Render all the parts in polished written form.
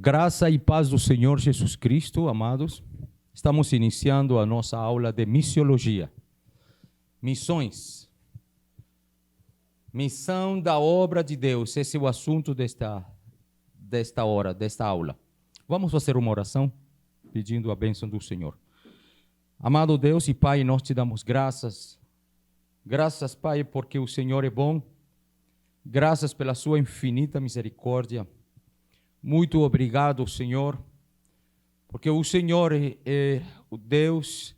Graça e paz do Senhor Jesus Cristo, amados. Estamos iniciando a nossa aula de missiologia. Missões. Missão da obra de Deus. Esse é o assunto desta aula. Vamos fazer uma oração pedindo a bênção do Senhor. Amado Deus e Pai, nós te damos graças. Graças, Pai, porque o Senhor é bom. Graças pela sua infinita misericórdia. Muito obrigado, Senhor, porque o Senhor é o Deus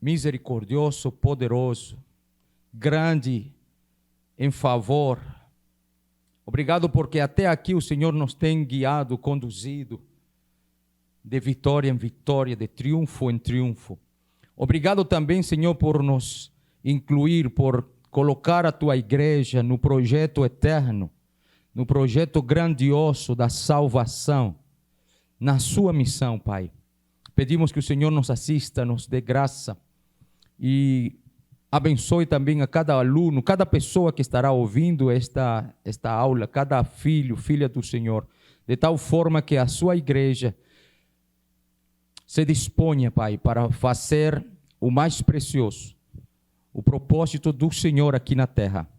misericordioso, poderoso, grande em favor. Obrigado porque até aqui o Senhor nos tem guiado, conduzido de vitória em vitória, de triunfo em triunfo. Obrigado também, Senhor, por nos incluir, por colocar a tua igreja no projeto eterno, no projeto grandioso da salvação, na sua missão, Pai. Pedimos que o Senhor nos assista, nos dê graça e abençoe também a cada aluno, cada pessoa que estará ouvindo esta aula, cada filho, filha do Senhor, de tal forma que a sua igreja se disponha, Pai, para fazer o mais precioso, o propósito do Senhor aqui na terra.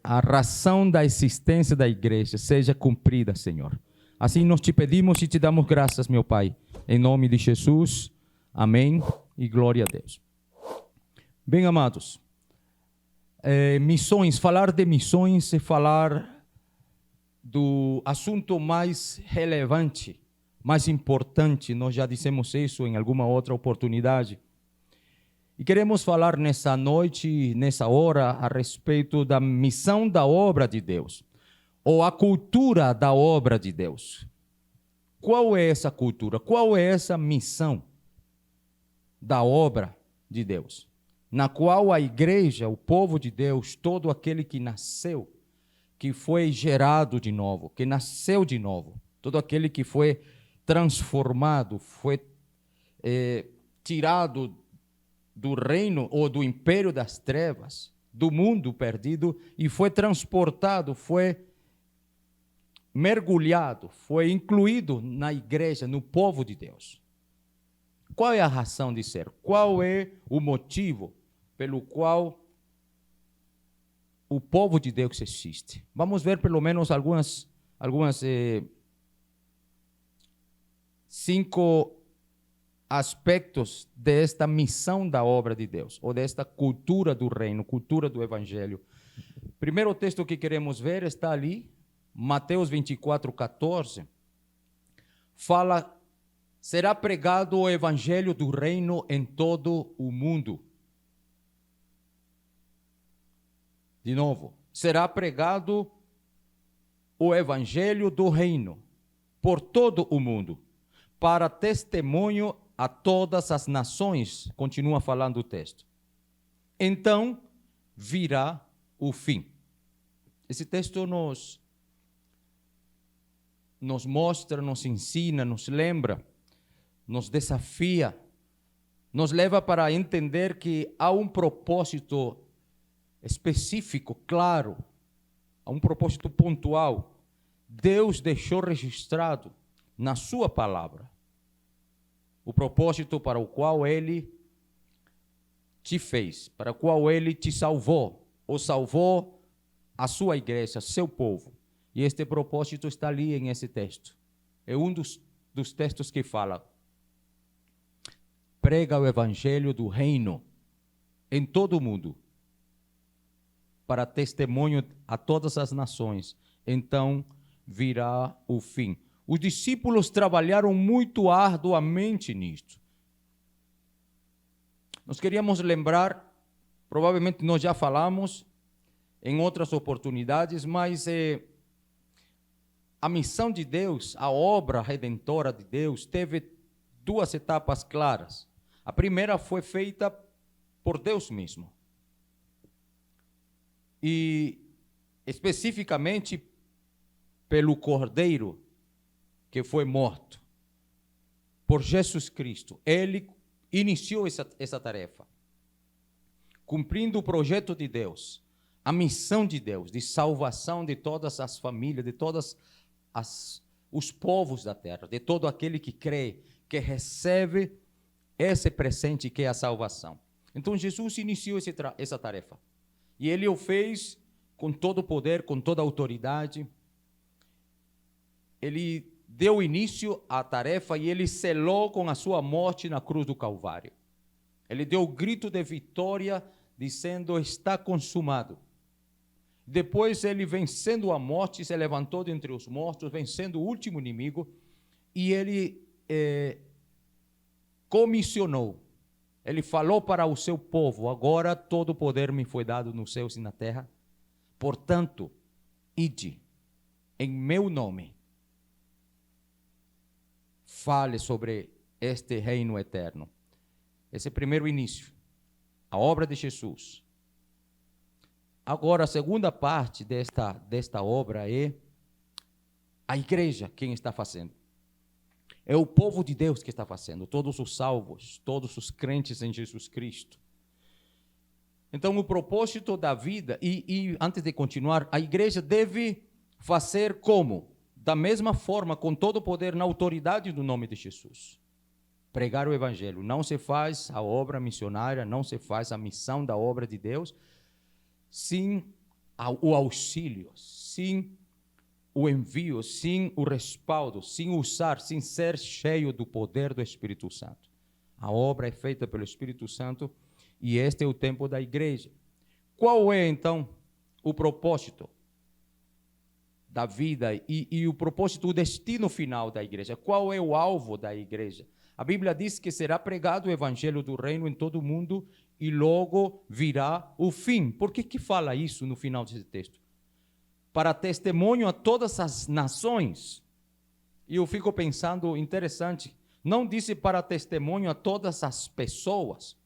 A razão da existência da igreja seja cumprida, Senhor. Assim nós te pedimos e te damos graças, meu Pai. Em nome de Jesus, amém e glória a Deus. Bem, amados, missões, falar de missões é falar do assunto mais relevante, mais importante. Nós já dissemos isso em alguma outra oportunidade. E queremos falar nessa noite, nessa hora, a respeito da missão da obra de Deus, ou a cultura da obra de Deus. Qual é essa cultura? Qual é essa missão da obra de Deus? Na qual a igreja, o povo de Deus, todo aquele que nasceu, que foi gerado de novo, que nasceu de novo, todo aquele que foi transformado, foi tirado do reino ou do império das trevas, do mundo perdido, e foi transportado, foi mergulhado, foi incluído na igreja, no povo de Deus. Qual é a razão de ser? Qual é o motivo pelo qual o povo de Deus existe? Vamos ver pelo menos algumas 5 aspectos desta missão da obra de Deus, ou desta cultura do reino, cultura do evangelho. Primeiro texto que queremos ver está ali, Mateus 24:14. Fala, será pregado o evangelho do reino em todo o mundo. De novo, será pregado o evangelho do reino por todo o mundo, para testemunho a todas as nações, continua falando o texto. Então virá o fim. Esse texto nos mostra, nos ensina, nos lembra, nos desafia, nos leva para entender que há um propósito específico, claro, há um propósito pontual. Deus deixou registrado na sua palavra o propósito para o qual Ele te fez, para o qual Ele te salvou, ou salvou a sua igreja, seu povo. E este propósito está ali em esse texto. É um dos textos que fala: prega o evangelho do reino em todo o mundo, para testemunho a todas as nações. Então virá o fim. Os discípulos trabalharam muito arduamente nisto. Nós queríamos lembrar, provavelmente nós já falamos em outras oportunidades, mas a missão de Deus, a obra redentora de Deus, teve 2 etapas claras. A primeira foi feita por Deus mesmo. E especificamente pelo Cordeiro que foi morto, por Jesus Cristo. Ele iniciou essa tarefa, cumprindo o projeto de Deus, a missão de Deus, de salvação de todas as famílias, de todas os povos da terra, de todo aquele que crê, que recebe esse presente que é a salvação. Então Jesus iniciou essa tarefa. E ele o fez com todo o poder, com toda a autoridade. Ele deu início à tarefa e ele selou com a sua morte na cruz do Calvário. Ele deu o grito de vitória, dizendo: está consumado. Depois ele, vencendo a morte, se levantou dentre os mortos, vencendo o último inimigo, e ele comissionou. Ele falou para o seu povo: agora todo o poder me foi dado nos céus e na terra. Portanto, ide em meu nome, fale sobre este reino eterno. Esse é o primeiro início, a obra de Jesus. Agora, a segunda parte desta obra é a igreja quem está fazendo. É o povo de Deus que está fazendo, todos os salvos, todos os crentes em Jesus Cristo. Então, o propósito da vida, e antes de continuar, a igreja deve fazer como? Da mesma forma, com todo o poder, na autoridade do nome de Jesus. Pregar o evangelho. Não se faz a obra missionária, não se faz a missão da obra de Deus sem o auxílio, sem o envio, sem o respaldo, sem ser cheio do poder do Espírito Santo. A obra é feita pelo Espírito Santo e este é o tempo da igreja. Qual é, então, o propósito da vida e o propósito, o destino final da igreja? Qual é o alvo da igreja? A Bíblia diz que será pregado o evangelho do reino em todo o mundo e logo virá o fim. Por que fala isso no final desse texto? Para testemunho a todas as nações. E eu fico pensando, interessante, não disse para testemunho a todas as pessoas,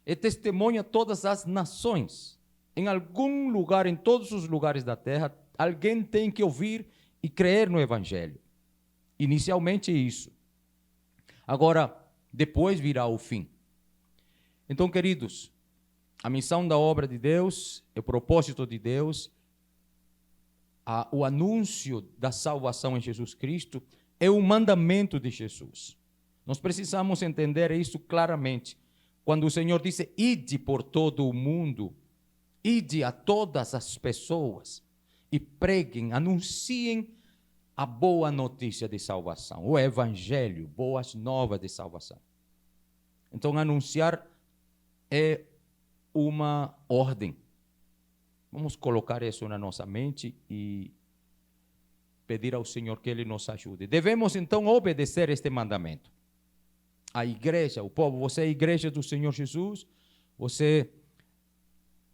é testemunho a todas as nações. Em algum lugar, em todos os lugares da terra, alguém tem que ouvir e crer no evangelho. Inicialmente isso. Agora, depois virá o fim. Então, queridos, a missão da obra de Deus, o propósito de Deus, o anúncio da salvação em Jesus Cristo é o mandamento de Jesus. Nós precisamos entender isso claramente. Quando o Senhor disse: ide por todo o mundo, ide a todas as pessoas e preguem, anunciem a boa notícia de salvação, o evangelho, boas novas de salvação. Então, anunciar é uma ordem. Vamos colocar isso na nossa mente e pedir ao Senhor que Ele nos ajude. Devemos, então, obedecer este mandamento. A igreja, o povo, você é a igreja do Senhor Jesus, você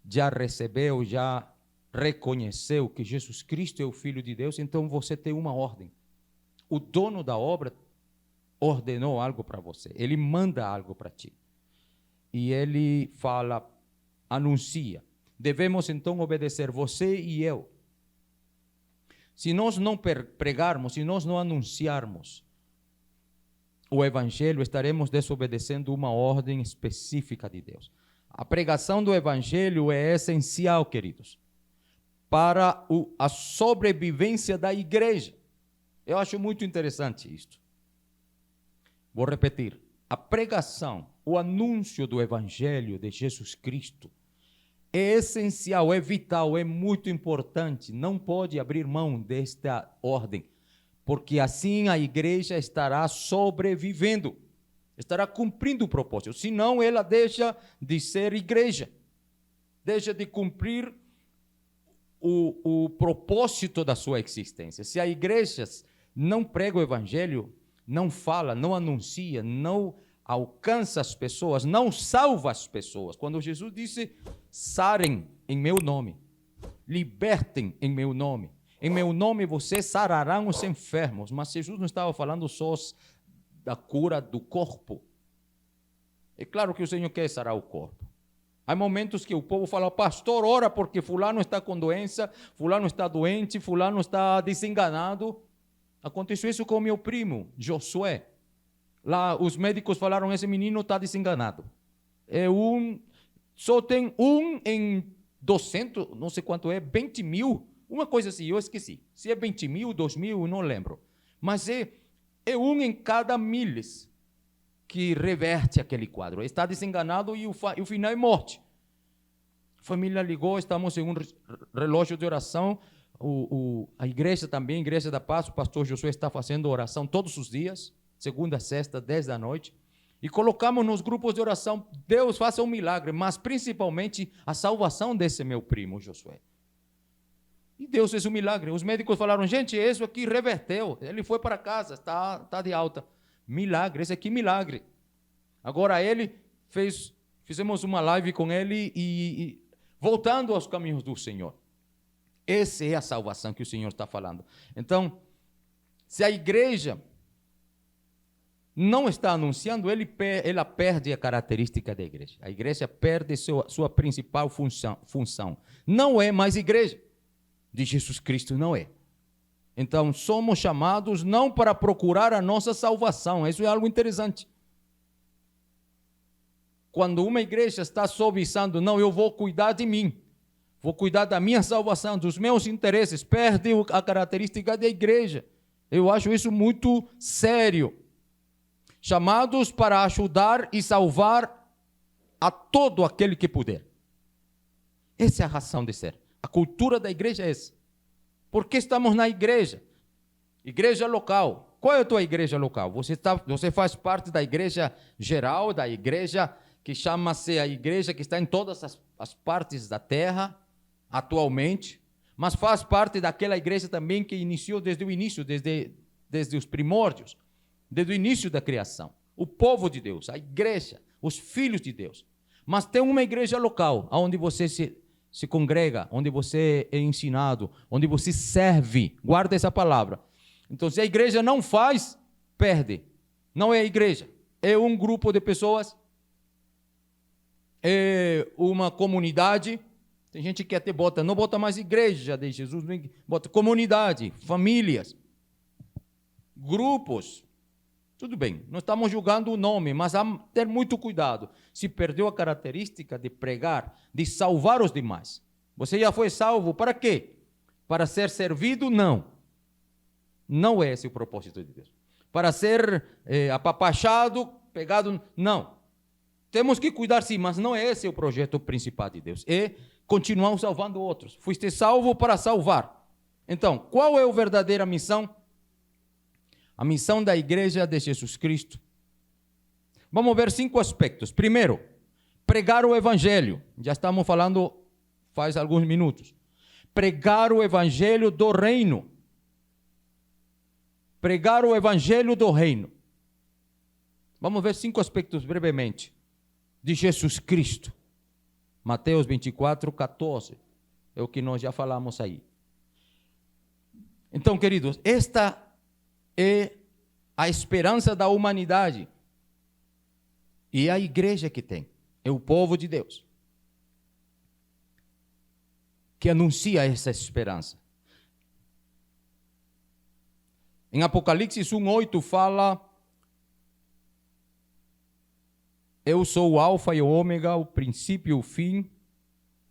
já recebeu, já reconheceu que Jesus Cristo é o Filho de Deus, então você tem uma ordem. O dono da obra ordenou algo para você, ele manda algo para ti. E ele fala, anuncia. Devemos então obedecer, você e eu. Se nós não pregarmos, se nós não anunciarmos o evangelho, estaremos desobedecendo uma ordem específica de Deus. A pregação do evangelho é essencial, queridos, para a sobrevivência da igreja. Eu acho muito interessante isto. Vou repetir. A pregação, o anúncio do evangelho de Jesus Cristo é essencial, é vital, é muito importante. Não pode abrir mão desta ordem, porque assim a igreja estará sobrevivendo, estará cumprindo o propósito. Senão ela deixa de ser igreja, deixa de cumprir o propósito da sua existência. Se a igreja não prega o evangelho, não fala, não anuncia, não alcança as pessoas, não salva as pessoas. Quando Jesus disse: sarem em meu nome, libertem em meu nome vocês sararão os enfermos. Mas Jesus não estava falando só da cura do corpo. É claro que o Senhor quer sarar o corpo. Há momentos que o povo fala: pastor, ora porque fulano está com doença, fulano está doente, fulano está desenganado. Aconteceu isso com o meu primo, Josué. Lá os médicos falaram: esse menino está desenganado. Só tem um em 200, não sei quanto é, 20 mil uma coisa assim, eu esqueci. Se é 20 mil, 2 mil, não lembro. Mas é um em cada milhas que reverte aquele quadro. Está desenganado e o final é morte. A família ligou, estamos em um relógio de oração. A igreja também, a Igreja da Paz, o pastor Josué está fazendo oração todos os dias, segunda a sexta, 10 da noite. E colocamos nos grupos de oração, Deus faça um milagre, mas principalmente a salvação desse meu primo, Josué. E Deus fez um milagre. Os médicos falaram, gente, isso aqui reverteu, ele foi para casa, está de alta. Milagre, esse aqui milagre. Agora fizemos uma live com ele e voltando aos caminhos do Senhor. Essa é a salvação que o Senhor está falando. Então, se a igreja não está anunciando, ela perde a característica da igreja. A igreja perde sua principal função. Não é mais igreja de Jesus Cristo, não é. Então, somos chamados não para procurar a nossa salvação. Isso é algo interessante. Quando uma igreja está sobressando, não, eu vou cuidar de mim, vou cuidar da minha salvação, dos meus interesses, perde a característica da igreja. Eu acho isso muito sério. Chamados para ajudar e salvar a todo aquele que puder. Essa é a razão de ser. A cultura da igreja é essa. Por que estamos na igreja? Igreja local. Qual é a tua igreja local? Você faz parte da igreja geral, da igreja que chama-se a igreja que está em todas as partes da terra, atualmente, mas faz parte daquela igreja também que iniciou desde o início, desde os primórdios, desde o início da criação. O povo de Deus, a igreja, os filhos de Deus. Mas tem uma igreja local, onde você se congrega, onde você é ensinado, onde você serve. Guarda essa palavra. Então, se a igreja não faz, perde. Não é a igreja, é um grupo de pessoas, é uma comunidade. Tem gente que até não bota mais igreja de Jesus, bota comunidade, famílias, grupos. Tudo bem, não estamos julgando o nome, mas há que ter muito cuidado. Se perdeu a característica de pregar, de salvar os demais. Você já foi salvo, para quê? Para ser servido? Não. Não é esse o propósito de Deus. Para ser apapachado, pegado? Não. Temos que cuidar sim, mas não é esse o projeto principal de Deus. É continuar salvando outros. Fuiste salvo para salvar. Então, qual é a verdadeira missão? A missão da igreja de Jesus Cristo. Vamos ver 5 aspectos. Primeiro, pregar o evangelho. Já estamos falando faz alguns minutos. Pregar o evangelho do reino. Pregar o evangelho do reino. Vamos ver 5 aspectos brevemente de Jesus Cristo. Mateus 24, 14. É o que nós já falamos aí. Então, queridos, esta é a esperança da humanidade. E a igreja que tem. É o povo de Deus. Que anuncia essa esperança. Em Apocalipse 1:8 fala: eu sou o alfa e o ômega, o princípio e o fim,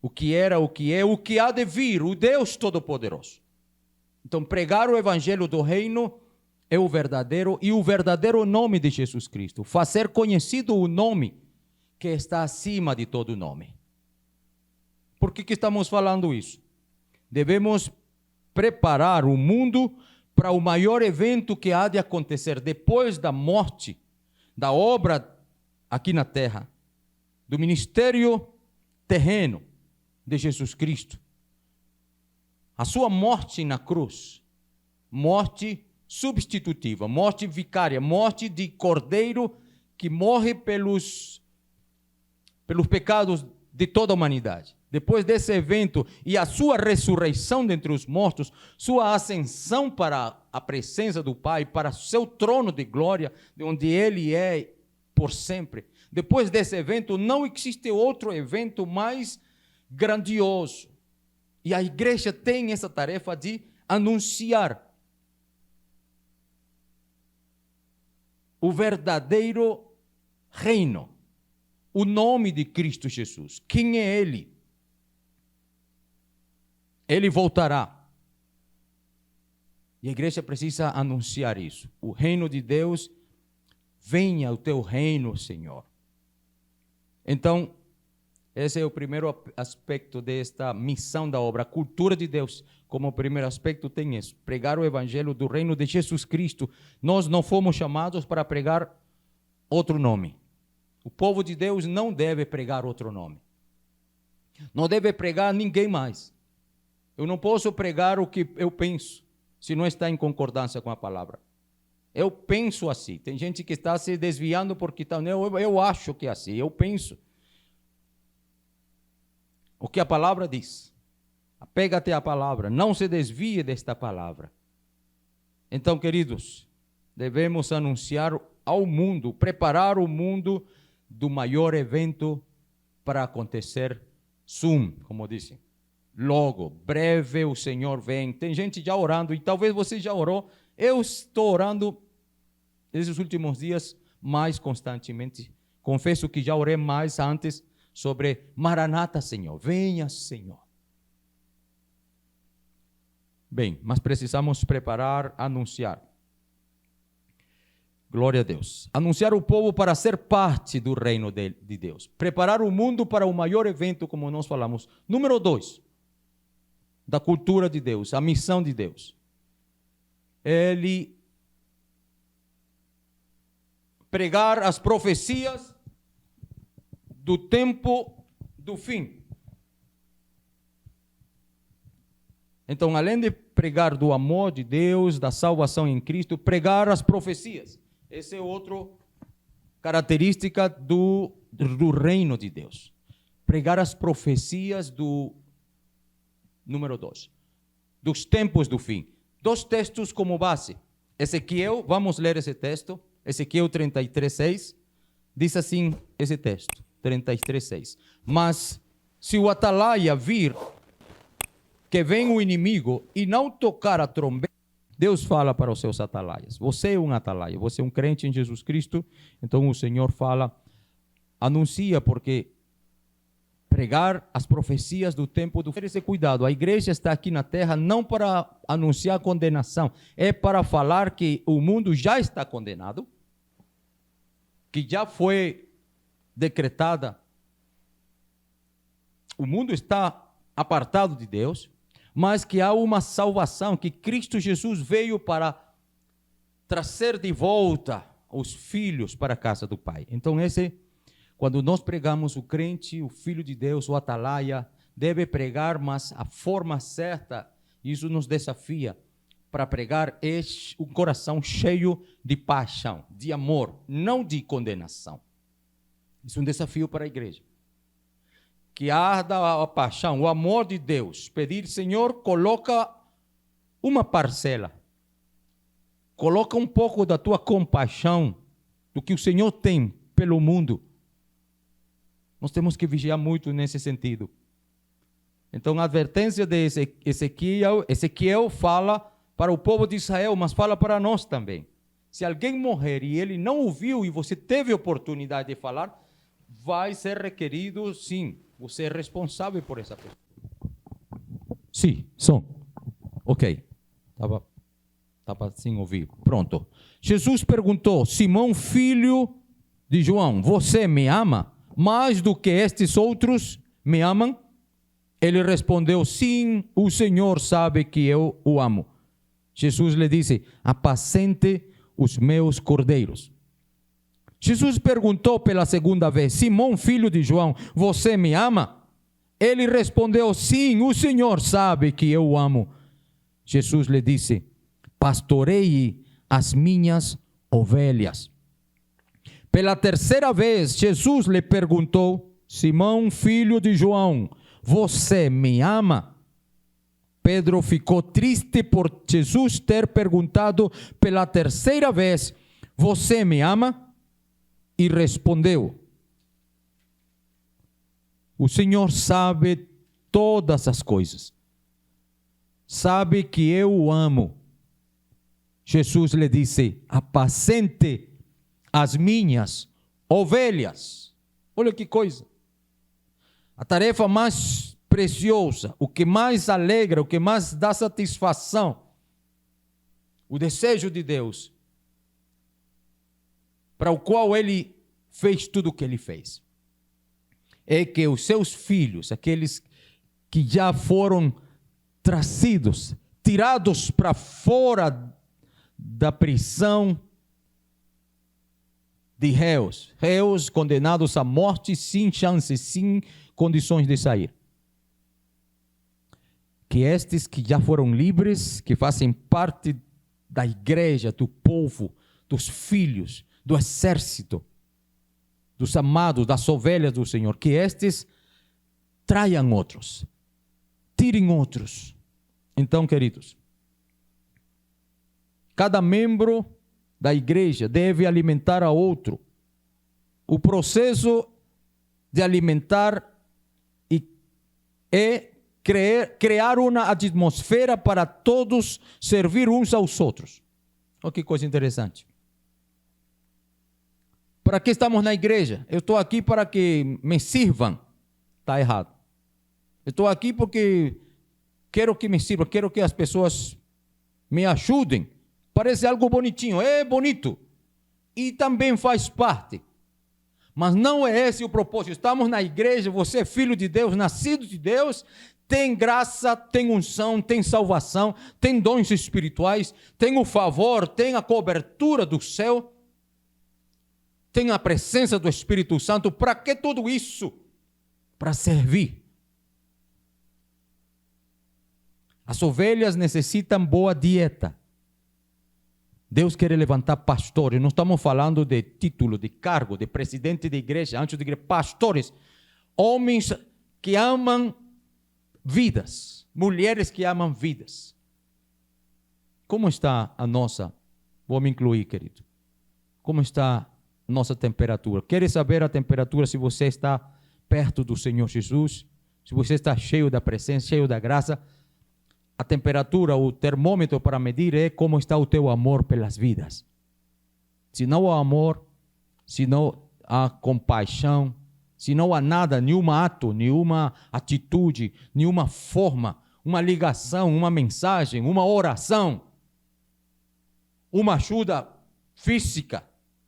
o que era, o que é, o que há de vir, o Deus Todo-Poderoso. Então, pregar o evangelho do reino é o verdadeiro nome de Jesus Cristo. Fazer conhecido o nome que está acima de todo nome. Por que estamos falando isso? Devemos preparar o mundo para o maior evento que há de acontecer depois da morte, da obra aqui na terra, do ministério terreno de Jesus Cristo. A sua morte na cruz, morte substitutiva, morte vicária, morte de cordeiro que morre pelos pecados de toda a humanidade. Depois desse evento e a sua ressurreição dentre os mortos, sua ascensão para a presença do Pai, para seu trono de glória, de onde Ele é por sempre. Depois desse evento, não existe outro evento mais grandioso. E a igreja tem essa tarefa de anunciar o verdadeiro reino, o nome de Cristo Jesus. Quem é Ele? Ele voltará. E a igreja precisa anunciar isso. O reino de Deus, venha o teu reino, Senhor. Então, esse é o primeiro aspecto desta missão da obra. A cultura de Deus, como primeiro aspecto, tem isso: pregar o evangelho do reino de Jesus Cristo. Nós não fomos chamados para pregar outro nome. O povo de Deus não deve pregar outro nome. Não deve pregar ninguém mais. Eu não posso pregar o que eu penso, se não está em concordância com a palavra. Eu penso assim. Tem gente que está se desviando porque está... Eu acho que é assim, eu penso. O que a palavra diz. Apega-te à palavra, não se desvie desta palavra. Então, queridos, devemos anunciar ao mundo, preparar o mundo do maior evento para acontecer soon, como dizem. Logo, breve o Senhor vem. Tem gente já orando, e talvez você já orou. Eu estou orando nesses últimos dias mais constantemente. Confesso que já orei mais antes sobre Maranata, Senhor. Venha, Senhor. Bem, mas precisamos preparar, anunciar. Glória a Deus. Anunciar o povo para ser parte do reino de Deus. Preparar o mundo para o maior evento, como nós falamos. Número 2, da cultura de Deus, a missão de Deus. Ele pregar as profecias do tempo do fim. Então, além de pregar do amor de Deus, da salvação em Cristo, pregar as profecias. Essa é outra característica do reino de Deus. Pregar as profecias do número 2, dos tempos do fim. 2 textos como base. Ezequiel, vamos ler esse texto. Ezequiel 33:6. Diz assim esse texto, 33:6. Mas se o atalaia vir que vem o inimigo e não tocar a trombeta, Deus fala para os seus atalaias. Você é um atalaia, você é um crente em Jesus Cristo, então o Senhor fala, anuncia, porque pregar as profecias do tempo do fim. Esse cuidado, a igreja está aqui na terra não para anunciar condenação, é para falar que o mundo já está condenado, que já foi decretada, o mundo está apartado de Deus, mas que há uma salvação, que Cristo Jesus veio para trazer de volta os filhos para a casa do Pai. Então quando nós pregamos, o crente, o filho de Deus, o atalaia, deve pregar, mas a forma certa, isso nos desafia para pregar um coração cheio de paixão, de amor, não de condenação. Isso é um desafio para a igreja. Que arda a paixão, o amor de Deus. Pedir, Senhor, coloca uma parcela. Coloca um pouco da tua compaixão, do que o Senhor tem pelo mundo. Nós temos que vigiar muito nesse sentido. Então, a advertência de Ezequiel fala para o povo de Israel, mas fala para nós também. Se alguém morrer e ele não ouviu e você teve oportunidade de falar, vai ser requerido, sim. Você é responsável por essa pessoa. Sim, som. Ok. Estava sem ouvir. Pronto. Jesus perguntou, Simão, filho de João, você me ama mais do que estes outros me amam? Ele respondeu, sim, o Senhor sabe que eu o amo. Jesus lhe disse, apacente os meus cordeiros. Jesus perguntou pela segunda vez, Simão, filho de João, você me ama? Ele respondeu, sim, o Senhor sabe que eu o amo. Jesus lhe disse, pastoreie as minhas ovelhas. Pela terceira vez, Jesus lhe perguntou, Simão, filho de João, você me ama? Pedro ficou triste por Jesus ter perguntado pela terceira vez, você me ama? E respondeu, o Senhor sabe todas as coisas, sabe que eu o amo. Jesus lhe disse, apacente as minhas ovelhas. Olha que coisa, a tarefa mais preciosa, o que mais alegra, o que mais dá satisfação, o desejo de Deus, para o qual Ele fez tudo o que Ele fez, é que os seus filhos, aqueles que já foram trazidos, tirados para fora da prisão de réus condenados à morte sem chance, sem condições de sair. Que estes que já foram livres, que fazem parte da igreja, do povo, dos filhos, do exército, dos amados, das ovelhas do Senhor, que estes traiam outros, tirem outros. Então, queridos, cada membro da igreja deve alimentar a outro. O processo de alimentar é criar uma atmosfera para todos servir uns aos outros. Olha que coisa interessante. Para que estamos na igreja? Eu estou aqui para que me sirvam. Está errado. Eu estou aqui porque quero que me sirvam, quero que as pessoas me ajudem. Parece algo bonitinho, é bonito. E também faz parte. Mas não é esse o propósito. Estamos na igreja, você é filho de Deus, nascido de Deus, tem graça, tem unção, tem salvação, tem dons espirituais, tem o favor, tem a cobertura do céu, tem a presença do Espírito Santo. Para que tudo isso? Para servir. As ovelhas necessitam boa dieta. Deus quer levantar pastores. Não estamos falando de título, de cargo, de presidente de igreja, antes de igreja. Pastores, homens que amam vidas, mulheres que amam vidas. Como está a nossa? Vou me incluir, querido. Como está a nossa temperatura? Quer saber a temperatura se você está perto do Senhor Jesus? Se você está cheio da presença, cheio da graça? A temperatura, o termômetro para medir é como está o teu amor pelas vidas. Se não há amor, se não há compaixão, se não há nada, nenhum ato, nenhuma atitude, nenhuma forma, uma ligação, uma mensagem, uma oração, uma ajuda física,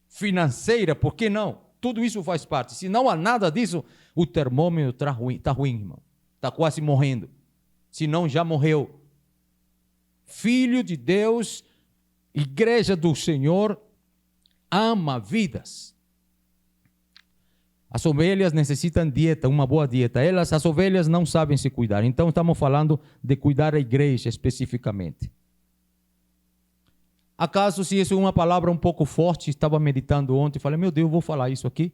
financeira, por que não? Tudo isso faz parte. Se não há nada disso, o termômetro está ruim, irmão. Está quase morrendo. Se não, já morreu. Filho de Deus, igreja do Senhor, ama vidas. As ovelhas necessitam dieta, uma boa dieta. As ovelhas não sabem se cuidar. Então, estamos falando de cuidar a igreja especificamente. Acaso, se isso é uma palavra um pouco forte, estava meditando ontem, falei, meu Deus, eu vou falar isso aqui.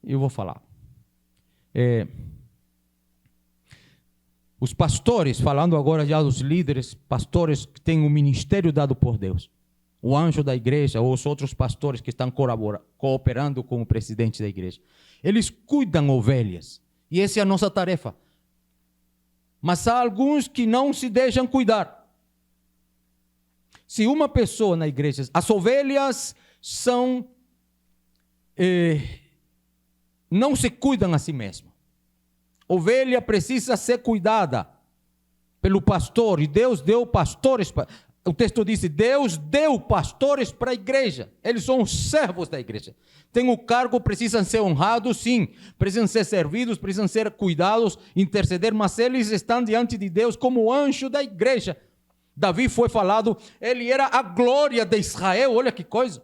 Eu vou falar. Os pastores, falando agora já dos líderes, pastores que têm um ministério dado por Deus, o anjo da igreja ou os outros pastores que estão cooperando com o presidente da igreja, eles cuidam ovelhas, e essa é a nossa tarefa. Mas há alguns que não se deixam cuidar. Se uma pessoa na igreja, as ovelhas não se cuidam a si mesmas. Ovelha precisa ser cuidada pelo pastor, e Deus deu pastores. O texto diz: Deus deu pastores para a igreja. Eles são os servos da igreja. Têm o cargo, precisam ser honrados, sim. Precisam ser servidos, precisam ser cuidados, interceder, mas eles estão diante de Deus como anjo da igreja. Davi foi falado, ele era a glória de Israel. Olha que coisa.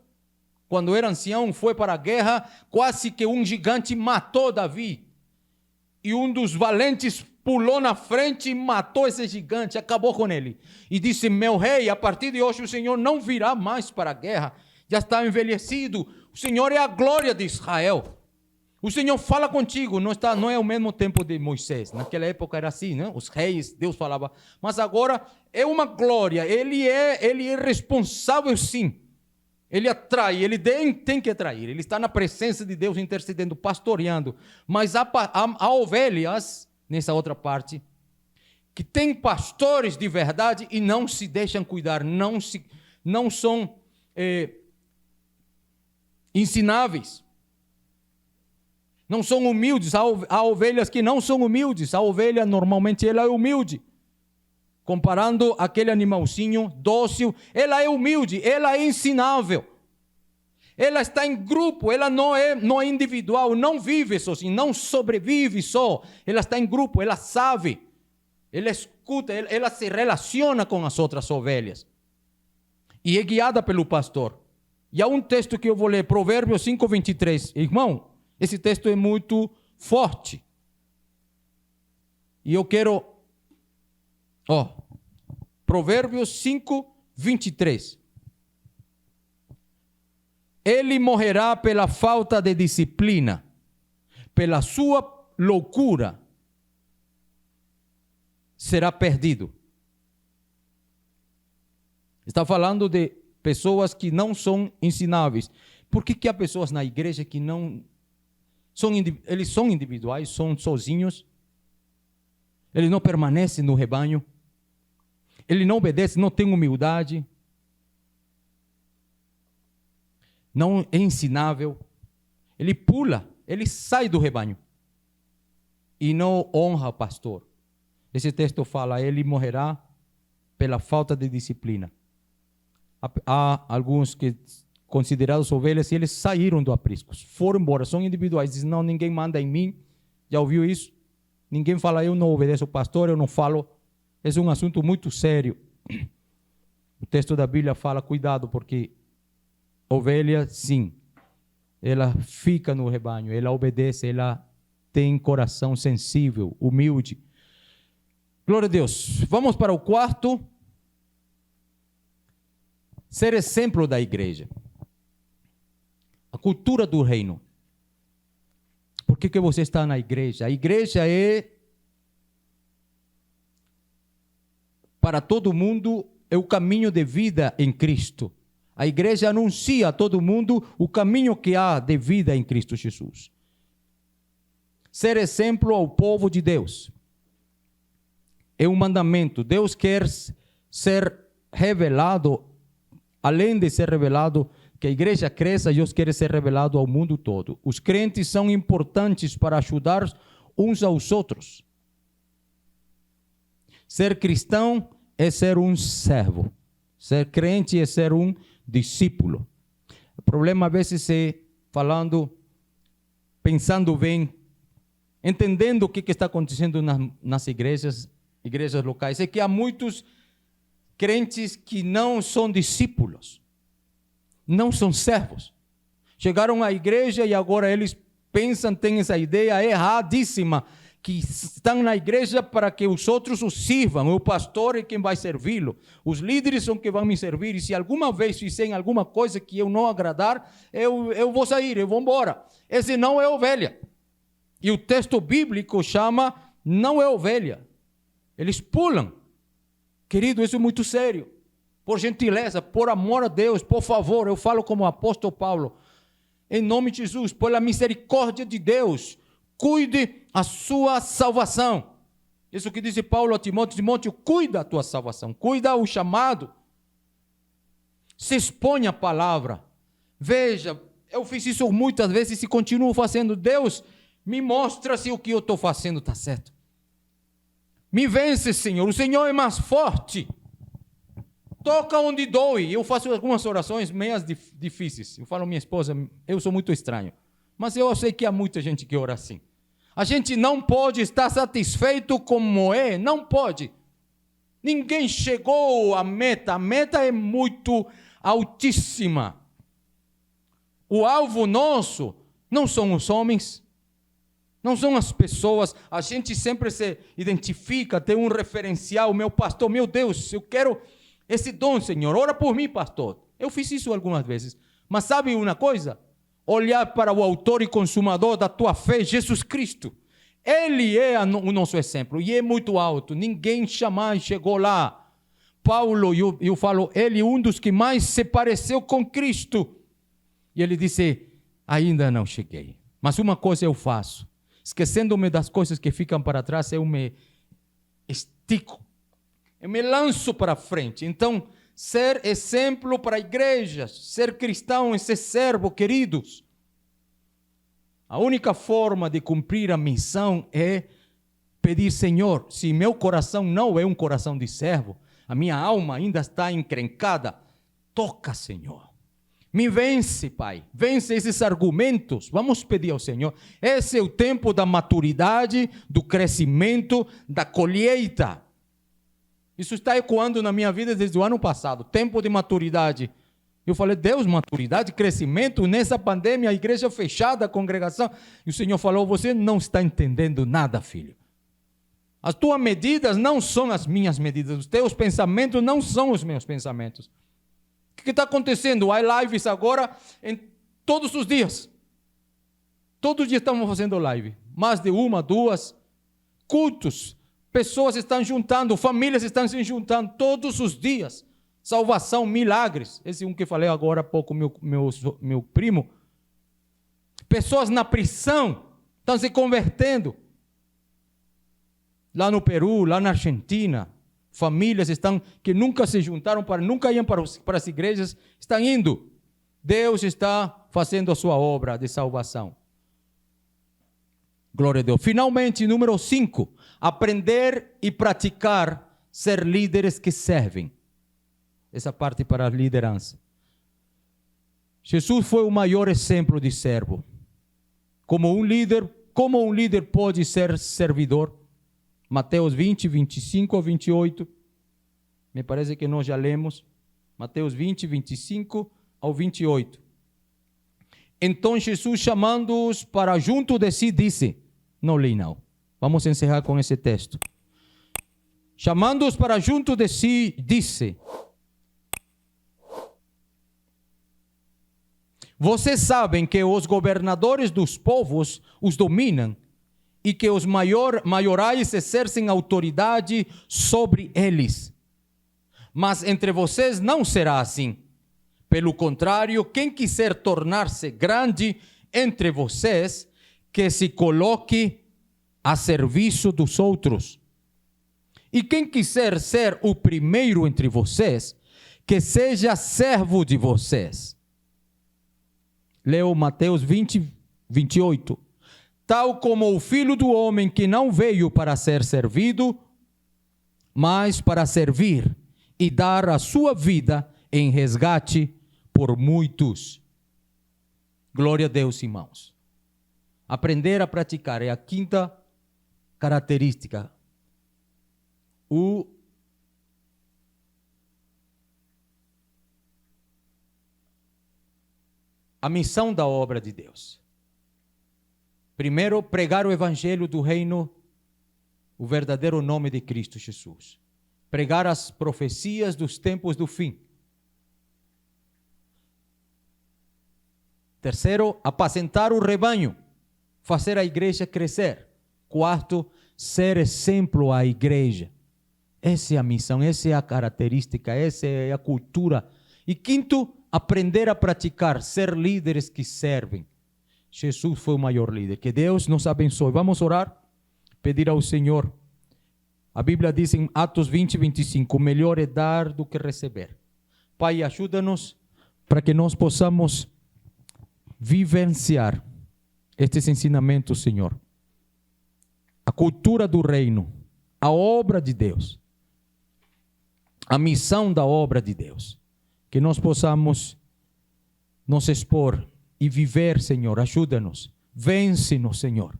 Quando era ancião, foi para a guerra, quase que um gigante matou Davi. E um dos valentes pulou na frente e matou esse gigante, acabou com ele. E disse: meu rei, a partir de hoje o Senhor não virá mais para a guerra, já está envelhecido, o Senhor é a glória de Israel. O Senhor fala contigo, não é o mesmo tempo de Moisés, naquela época era assim, né? Os reis, Deus falava, mas agora é uma glória, ele é responsável sim. Ele atrai, ele tem que atrair. Ele está na presença de Deus intercedendo, pastoreando. Mas há ovelhas, nessa outra parte, que têm pastores de verdade e não se deixam cuidar, não são ensináveis. Não são humildes. Há ovelhas que não são humildes. A ovelha, normalmente, ela é humilde. Comparando aquele animalzinho dócil, ela é humilde, ela é ensinável. Ela está em grupo, ela não é individual, não vive sozinha, não sobrevive só. Ela está em grupo, ela sabe, ela escuta, ela se relaciona com as outras ovelhas. E é guiada pelo pastor. E há um texto que eu vou ler, Provérbios 5:23. Irmão, esse texto é muito forte. E eu quero... Provérbios 5:23. Ele morrerá pela falta de disciplina, pela sua loucura será perdido. Está falando de pessoas que não são ensináveis. Por que há pessoas na igreja que não são, eles são individuais, são sozinhos, eles não permanecem no rebanho, ele não obedece, não tem humildade, não é ensinável, ele pula, ele sai do rebanho e não honra o pastor. Esse texto fala, ele morrerá pela falta de disciplina. Há alguns que considerados ovelhas e eles saíram do aprisco, foram embora, são individuais, dizem, não, ninguém manda em mim. Já ouviu isso? Ninguém fala, eu não obedeço ao pastor, eu não falo. Esse é um assunto muito sério. O texto da Bíblia fala, cuidado, porque ovelha, sim, ela fica no rebanho, ela obedece, ela tem coração sensível, humilde. Glória a Deus. Vamos para o quarto. Ser exemplo da igreja. A cultura do reino. Por que você está na igreja? A igreja é para todo mundo, é o caminho de vida em Cristo. A igreja anuncia a todo mundo o caminho que há de vida em Cristo Jesus. Ser exemplo ao povo de Deus. É um mandamento. Deus quer ser revelado, além de ser revelado, que a igreja cresça, Deus quer ser revelado ao mundo todo. Os crentes são importantes para ajudar uns aos outros. Ser cristão é ser um servo. Ser crente é ser um discípulo. O problema às vezes é falando, pensando bem, entendendo o que está acontecendo nas igrejas locais, é que há muitos crentes que não são discípulos, não são servos. Chegaram à igreja e agora eles pensam, têm essa ideia erradíssima, que estão na igreja para que os outros os sirvam, o pastor é quem vai servi-lo, os líderes são quem vão me servir, e se alguma vez fizerem alguma coisa que eu não agradar, eu vou sair, eu vou embora. Esse não é ovelha. E o texto bíblico chama, não é ovelha. Eles pulam. Querido, isso é muito sério. Por gentileza, por amor a Deus, por favor, eu falo como o apóstolo Paulo, em nome de Jesus, pela misericórdia de Deus, cuide a sua salvação. Isso que diz Paulo a Timóteo: Timóteo, cuida a tua salvação, cuida o chamado, se expõe à palavra. Veja, eu fiz isso muitas vezes e continuo fazendo. Deus, me mostra se o que eu estou fazendo está certo. Me vence, Senhor, o Senhor é mais forte. Toca onde dói. Eu faço algumas orações meias difíceis. Eu falo à minha esposa, eu sou muito estranho, mas eu sei que há muita gente que ora assim. A gente não pode estar satisfeito como é, não pode. Ninguém chegou à meta, a meta é muito altíssima. O alvo nosso não são os homens, não são as pessoas. A gente sempre se identifica, tem um referencial. Meu pastor, meu Deus, eu quero esse dom, Senhor, ora por mim, pastor. Eu fiz isso algumas vezes, mas sabe uma coisa? Olhar para o autor e consumador da tua fé, Jesus Cristo. Ele é o nosso exemplo e é muito alto. Ninguém jamais chegou lá. Paulo, eu falo, ele é um dos que mais se pareceu com Cristo. E ele disse, ainda não cheguei, mas uma coisa eu faço. Esquecendo-me das coisas que ficam para trás, eu me estico. Eu me lanço para frente. Então, ser exemplo para a igreja, ser cristão é ser servo, queridos. A única forma de cumprir a missão é pedir, Senhor, se meu coração não é um coração de servo, a minha alma ainda está encrencada, toca, Senhor. Me vence, Pai. Vence esses argumentos. Vamos pedir ao Senhor. Esse é o tempo da maturidade, do crescimento, da colheita. Isso está ecoando na minha vida desde o ano passado. Tempo de maturidade. Eu falei, Deus, maturidade, crescimento. Nessa pandemia, a igreja fechada, a congregação. E o Senhor falou, você não está entendendo nada, filho. As tuas medidas não são as minhas medidas. Os teus pensamentos não são os meus pensamentos. O que está acontecendo? Há lives agora em todos os dias. Todos os dias estamos fazendo live. Mais de uma, duas. Cultos. Pessoas estão juntando, famílias estão se juntando todos os dias. Salvação, milagres. Esse é um que falei agora há pouco, meu primo. Pessoas na prisão estão se convertendo. Lá no Peru, lá na Argentina. Famílias que nunca se juntaram, nunca iam para as igrejas, estão indo. Deus está fazendo a sua obra de salvação. Glória a Deus. Finalmente, número 5. Aprender e praticar ser líderes que servem. Essa parte para a liderança. Jesus foi o maior exemplo de servo. Como um líder pode ser servidor? Mateus 20, 25 a 28. Me parece que nós já lemos. Mateus 20, 25 ao 28. Então Jesus, chamando-os para junto de si, disse, não li não. Vamos encerrar com esse texto. Chamando-os para junto de si, disse, vocês sabem que os governadores dos povos os dominam e que os maiorais exercem autoridade sobre eles. Mas entre vocês não será assim. Pelo contrário, quem quiser tornar-se grande entre vocês, que se coloque a serviço dos outros. E quem quiser ser o primeiro entre vocês, que seja servo de vocês. Leu Mateus 20, 28. Tal como o Filho do Homem, que não veio para ser servido, mas para servir e dar a sua vida em resgate por muitos. Glória a Deus, irmãos. Aprender a praticar é a quinta característica. A missão da obra de Deus. Primeiro, pregar o evangelho do reino, o verdadeiro nome de Cristo Jesus. Pregar as profecias dos tempos do fim. Terceiro, apacentar o rebanho, fazer a igreja crescer. Quarto, ser exemplo à igreja. Essa é a missão, essa é a característica, essa é a cultura. E quinto, aprender a praticar, ser líderes que servem. Jesus foi o maior líder. Que Deus nos abençoe. Vamos orar? Pedir ao Senhor. A Bíblia diz em Atos 20, 25, o melhor é dar do que receber. Pai, ajuda-nos para que nós possamos vivenciar estes ensinamentos, Senhor. A cultura do reino, a obra de Deus, a missão da obra de Deus. Que nós possamos nos expor e viver, Senhor, ajuda-nos, vence-nos, Senhor.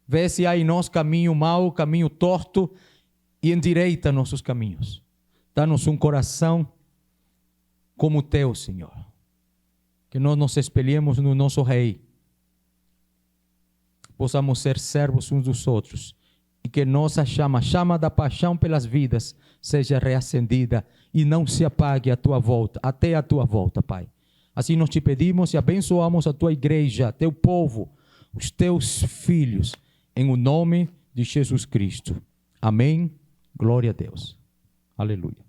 Vê se há em nós caminho mau, caminho torto, e endireita nossos caminhos. Dá-nos um coração como o teu, Senhor. Que nós nos espelhemos no nosso Rei. Possamos ser servos uns dos outros. E que nossa chama da paixão pelas vidas, seja reacendida e não se apague à tua volta, até a tua volta, Pai. Assim nós te pedimos e abençoamos a tua igreja, teu povo, os teus filhos, em o nome de Jesus Cristo. Amém. Glória a Deus. Aleluia.